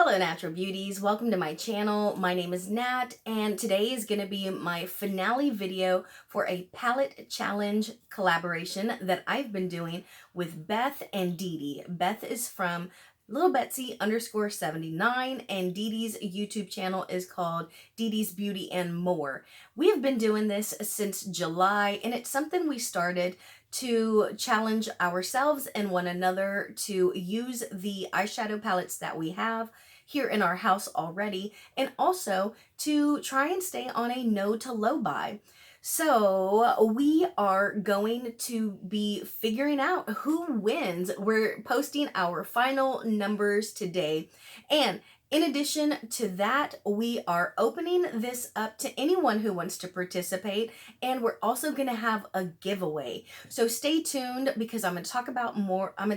Hello Natural Beauties, welcome to my channel. My name is Nat and today is going to be my finale video for a palette challenge collaboration that I've been doing with Beth and DD. Beth is from Little Betsy _79 and Dede's YouTube channel is called Dede's Beauty and More. We have been doing this since July and it's something we started to challenge ourselves and one another to use the eyeshadow palettes that we have here in our house already, and also to try and stay on a no to low buy. So we are going to be figuring out who wins. We're posting our final numbers today. And in addition to that, we are opening this up to anyone who wants to participate, and we're also going to have a giveaway. So stay tuned because I'm going to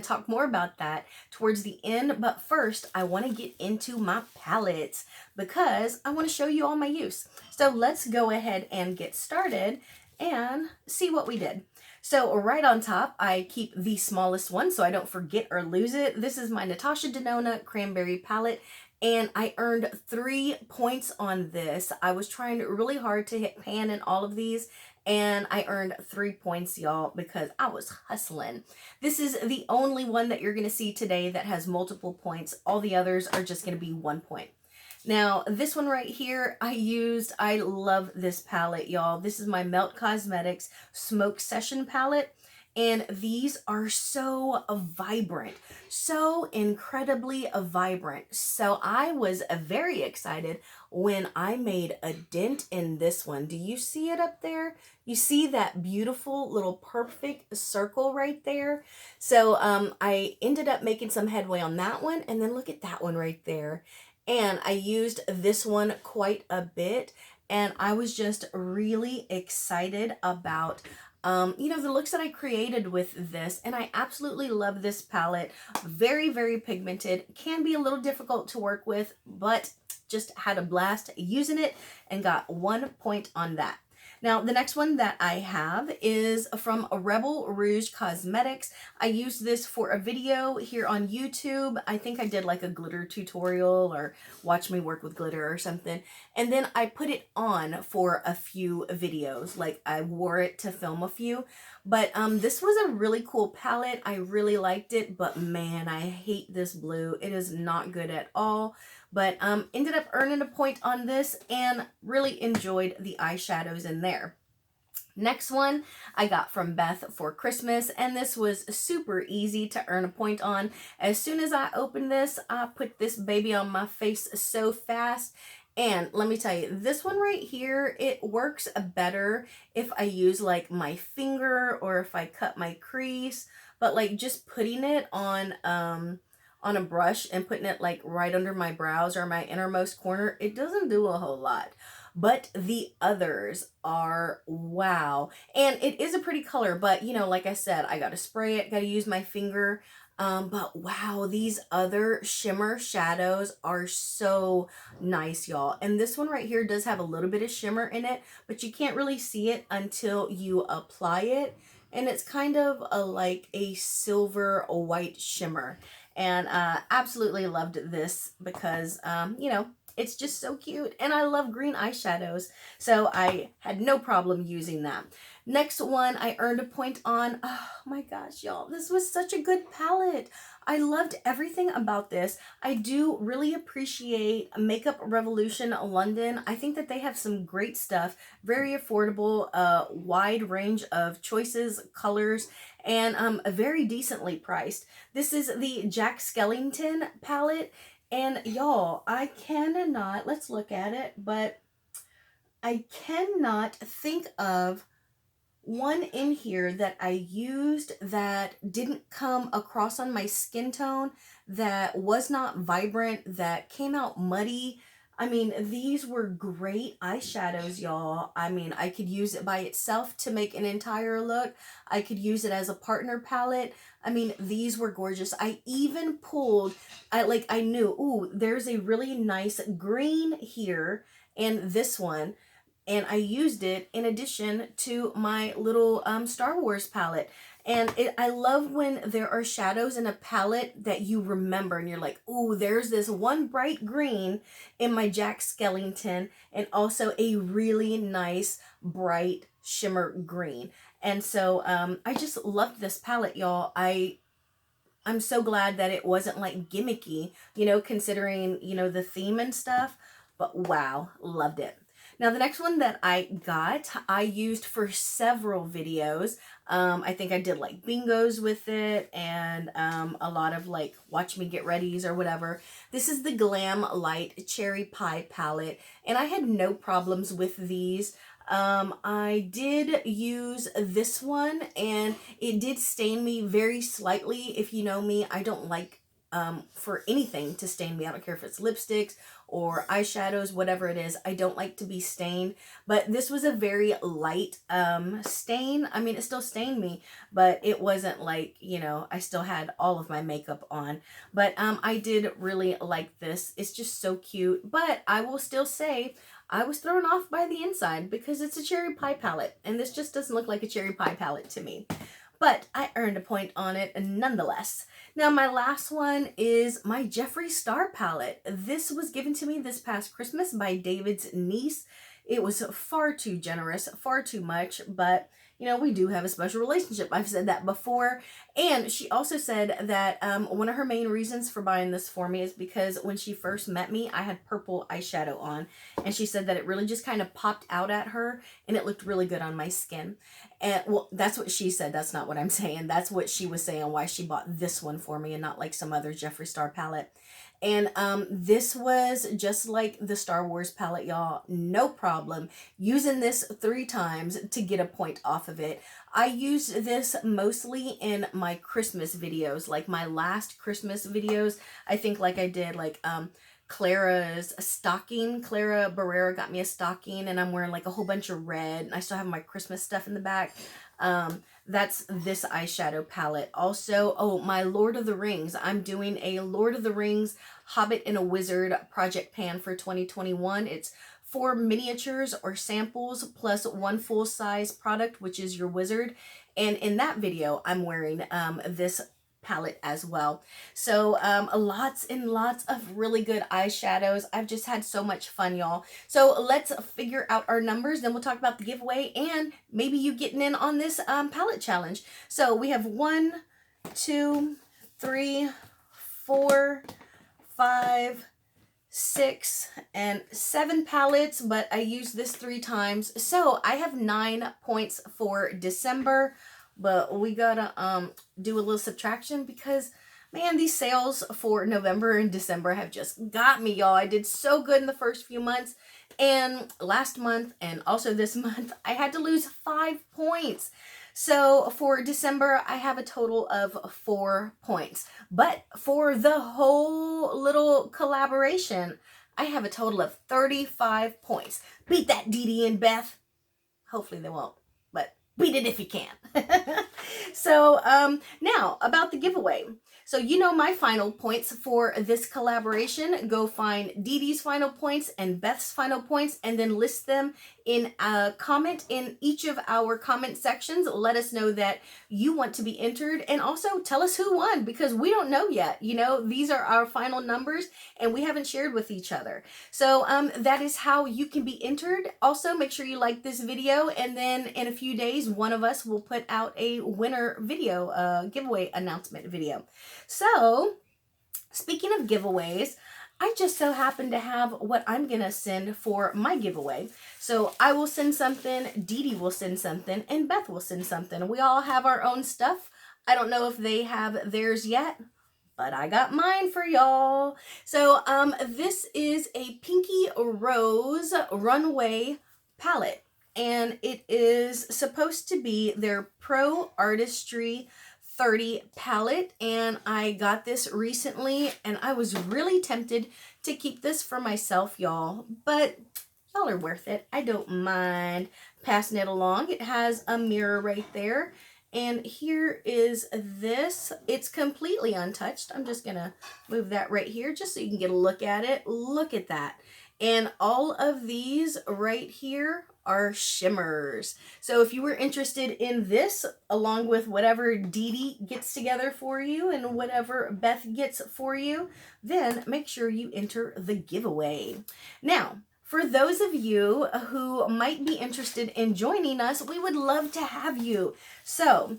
talk more about that towards the end, but first I want to get into my palettes because I want to show you all my use. So let's go ahead and get started and see what we did. So right on top, I keep the smallest one so I don't forget or lose it. This is my Natasha Denona Cranberry palette, and I earned 3 points on this. I was trying really hard to hit pan in all of these, and I earned 3 points, y'all, because I was hustling. This is the only one that you're going to see today that has multiple points. All the others are just going to be 1 point. Now, this one right here, I love this palette, y'all. This is my Melt Cosmetics Smoke Session palette. And these are so vibrant, so incredibly vibrant. So I was very excited when I made a dent in this one. Do you see it up there? You see that beautiful little perfect circle right there? So I ended up making some headway on that one. And then look at that one right there. And I used this one quite a bit. And I was just really excited about the looks that I created with this, and I absolutely love this palette. Very, very pigmented. Can be a little difficult to work with, but just had a blast using it and got 1 point on that. Now, the next one that I have is from Rebel Rouge Cosmetics. I used this for a video here on YouTube. I think I did like a glitter tutorial or watch me work with glitter or something. And then I put it on for a few videos. Like I wore it to film a few. But this was a really cool palette. I really liked it, but man, I hate this blue. It is not good at all. But ended up earning a point on this and really enjoyed the eyeshadows in there. Next one I got from Beth for Christmas, and this was super easy to earn a point on. As soon as I opened this, I put this baby on my face so fast. And let me tell you, this one right here, it works better if I use like my finger or if I cut my crease. But like just putting it on a brush and putting it like right under my brows or my innermost corner, it doesn't do a whole lot. But the others are wow. And it is a pretty color, but you know, like I said, I gotta spray it, gotta use my finger. But wow, these other shimmer shadows are so nice, y'all. And this one right here does have a little bit of shimmer in it, but you can't really see it until you apply it. And it's kind of like a silver white shimmer. And absolutely loved this because, it's just so cute. And I love green eyeshadows, so I had no problem using that. Next one I earned a point on. Oh my gosh, y'all. This was such a good palette. I loved everything about this. I do really appreciate Makeup Revolution London. I think that they have some great stuff. Very affordable, wide range of choices, colors, and very decently priced. This is the Jack Skellington palette. And y'all, I cannot, let's look at it, but I cannot think of one in here that I used that didn't come across on my skin tone, that was not vibrant, that came out muddy. I mean, these were great eyeshadows, y'all. I mean, I could use it by itself to make an entire look. I could use it as a partner palette. I mean, these were gorgeous. I even pulled, I knew, ooh, there's a really nice green here and this one. and I used it in addition to my little Star Wars palette. And I love when there are shadows in a palette that you remember and you're like, ooh, there's this one bright green in my Jack Skellington, and also a really nice bright shimmer green. And so I just loved this palette, y'all. I'm so glad that it wasn't like gimmicky, you know, considering, you know, the theme and stuff. But wow, loved it. Now, the next one that I got, I used for several videos. I think I did like bingos with it and a lot of like watch me get readies or whatever. This is the Glam Light Cherry Pie palette, and I had no problems with these. I did use this one and it did stain me very slightly. If you know me, I don't like for anything to stain me. I don't care if it's lipsticks or eyeshadows, whatever it is. I don't like to be stained, but this was a very light stain. I mean, it still stained me, but it wasn't like, you know, I still had all of my makeup on. But I did really like this. It's just so cute, but I will still say I was thrown off by the inside because it's a cherry pie palette, and this just doesn't look like a cherry pie palette to me. But I earned a point on it nonetheless. Now, my last one is my Jeffree Star palette. This was given to me this past Christmas by David's niece. It was far too generous, far too much, but you know, we do have a special relationship. I've said that before. And she also said that one of her main reasons for buying this for me is because when she first met me, I had purple eyeshadow on. And she said that it really just kind of popped out at her and it looked really good on my skin. And well, that's what she said. That's not what I'm saying. That's what she was saying why she bought this one for me and not like some other Jeffree Star palette. And this was just like the Star Wars palette, y'all. No problem. Using this 3 times to get a point off of it. I used this mostly in my Christmas videos, like my last Christmas videos. I think like I did like Clara's stocking. Clara Barrera got me a stocking and I'm wearing like a whole bunch of red. And I still have my Christmas stuff in the back. That's this eyeshadow palette. Also, oh, my Lord of the Rings. I'm doing a Lord of the Rings Hobbit and a Wizard project pan for 2021. It's 4 miniatures or samples plus 1 full-size product, which is your wizard. And in that video, I'm wearing this palette as well. So lots and lots of really good eyeshadows. I've just had so much fun, y'all. So let's figure out our numbers, then we'll talk about the giveaway and maybe you getting in on this palette challenge. So we have 1, 2, 3, 4, 5, 6, and 7 palettes, but I used this 3 times. So I have 9 points for December. But we gotta do a little subtraction because, man, these sales for November and December have just got me, y'all. I did so good in the first few months. And last month and also this month, I had to lose 5 points. So for December, I have a total of 4 points. But for the whole little collaboration, I have a total of 35 points. Beat that, Dede and Beth. Hopefully they won't, but beat it if you can. So now about the giveaway. So you know my final points for this collaboration. Go find Dede's final points and Beth's final points and then list them in a comment in each of our comment sections. Let us know that you want to be entered and also tell us who won because we don't know yet. You know, these are our final numbers and we haven't shared with each other. So that is how you can be entered. Also, make sure you like this video and then in a few days, one of us will put out a winner video, giveaway announcement video. So, speaking of giveaways, I just so happen to have what I'm going to send for my giveaway. So, I will send something, Dede will send something, and Beth will send something. We all have our own stuff. I don't know if they have theirs yet, but I got mine for y'all. So, this is a Pinky Rose Runway palette. And it is supposed to be their Pro Artistry 30 palette, and I got this recently and I was really tempted to keep this for myself, y'all, but y'all are worth it. I don't mind passing it along. It has a mirror right there, and here is this. It's completely untouched. I'm just gonna move that right here just so you can get a look at it. Look at that. And all of these right here our shimmers. So if you were interested in this, along with whatever Dede gets together for you and whatever Beth gets for you, then make sure you enter the giveaway. Now, for those of you who might be interested in joining us, we would love to have you. So,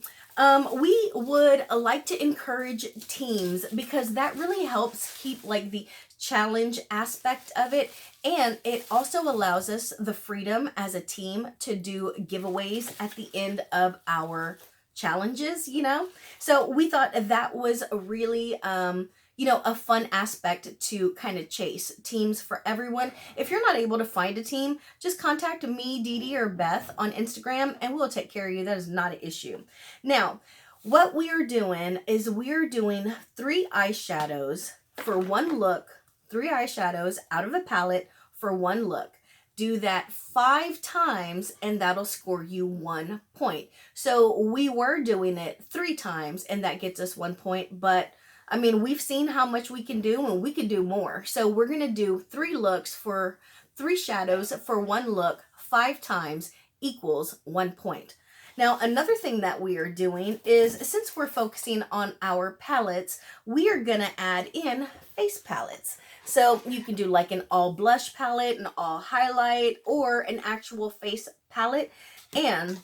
we would like to encourage teams because that really helps keep like the challenge aspect of it, and it also allows us the freedom as a team to do giveaways at the end of our challenges, you know? So we thought that was a really a fun aspect to kind of chase teams for everyone. If you're not able to find a team, just contact me, Dede, or Beth on Instagram, and we'll take care of you. That is not an issue. Now, what we are doing is we're doing 3 eyeshadows for one look, 3 eyeshadows out of a palette for one look. Do that 5 times and that'll score you 1 point. So we were doing it 3 times and that gets us 1 point, but I mean, we've seen how much we can do and we could do more. So we're going to do 3 looks for 3 shadows for 1 look 5 times equals 1 point. Now, another thing that we are doing is, since we're focusing on our palettes, we are going to add in face palettes. So you can do like an all blush palette, an all highlight, or an actual face palette. And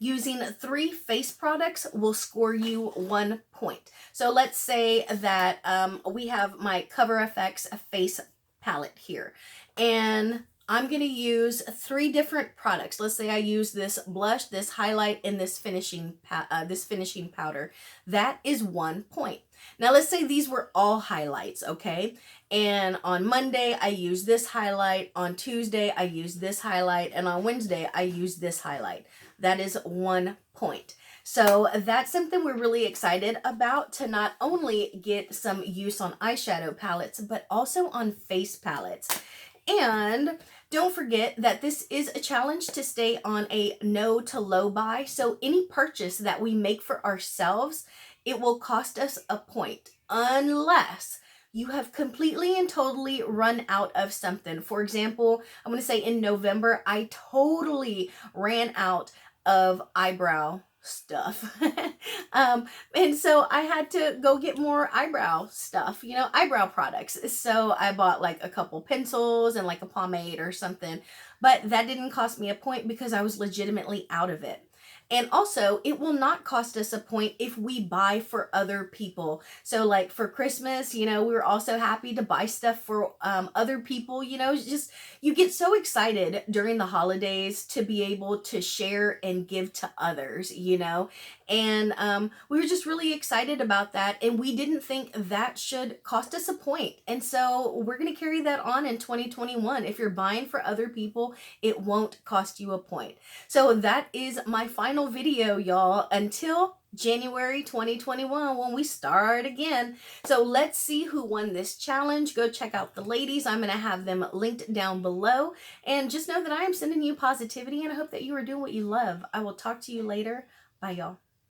using 3 face products will score you 1 point. So let's say that we have my Cover FX face palette here. And I'm going to use 3 different products. Let's say I use this blush, this highlight, and this finishing powder. That is 1 point. Now let's say these were all highlights, okay? And on Monday, I use this highlight. On Tuesday, I use this highlight. And on Wednesday, I use this highlight. That is 1 point. So that's something we're really excited about, to not only get some use on eyeshadow palettes, but also on face palettes. And don't forget that this is a challenge to stay on a no to low buy. So any purchase that we make for ourselves, it will cost us a point unless you have completely and totally run out of something. For example, I'm going to say in November, I totally ran out of eyebrow stuff. And so I had to go get more eyebrow stuff, eyebrow products. So I bought like a couple pencils and like a pomade or something, but that didn't cost me a point because I was legitimately out of it. And also, it will not cost us a point if we buy for other people. So like for Christmas, we were also happy to buy stuff for other people. Just you get so excited during the holidays to be able to share and give to others, And we were just really excited about that. And we didn't think that should cost us a point. And so we're going to carry that on in 2021. If you're buying for other people, it won't cost you a point. So that is my final video, y'all, until January 2021 when we start again. So let's see who won this challenge. Go check out the ladies. I'm going to have them linked down below. And just know that I am sending you positivity, and I hope that you are doing what you love. I will talk to you later. Bye, y'all.